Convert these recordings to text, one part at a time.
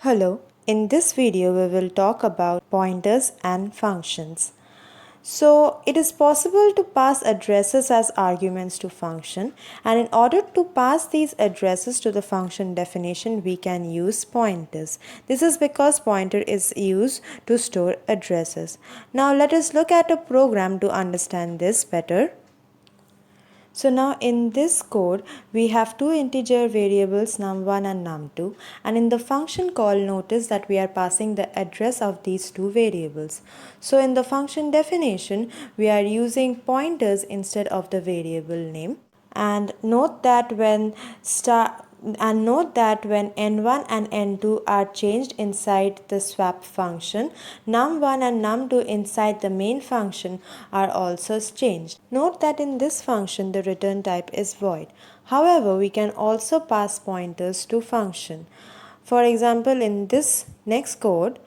Hello, in this video we will talk about pointers and functions. So it is possible to pass addresses as arguments to function, and in order to pass these addresses to the function definition we can use pointers. This is because pointer is used to store addresses. Now let us look at a program to understand this better. So now in this code, we have two integer variables num1 and num2, and in the function call notice that we are passing the address of these two variables. So in the function definition, we are using pointers instead of the variable name. And note that when n1 and n2 are changed inside the swap function, num1 and num2 inside the main function are also changed. Note that in this function the return type is void. However, we can also pass pointers to function. For example, in this next code,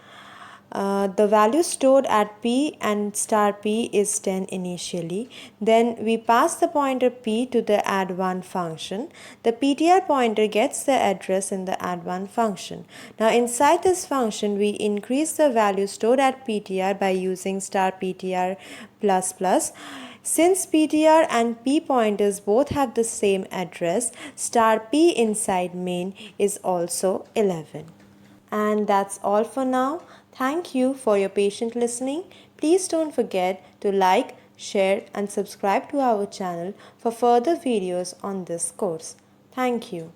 the value stored at p and star p is 10 initially. Then we pass the pointer p to the add1 function. The ptr pointer gets the address in the add1 function. Now inside this function we increase the value stored at ptr by using star ptr plus plus. Since ptr and p pointers both have the same address, star p inside main is also 11. And that's all for now. Thank you for your patient listening. Please don't forget to like, share and subscribe to our channel for further videos on this course. Thank you.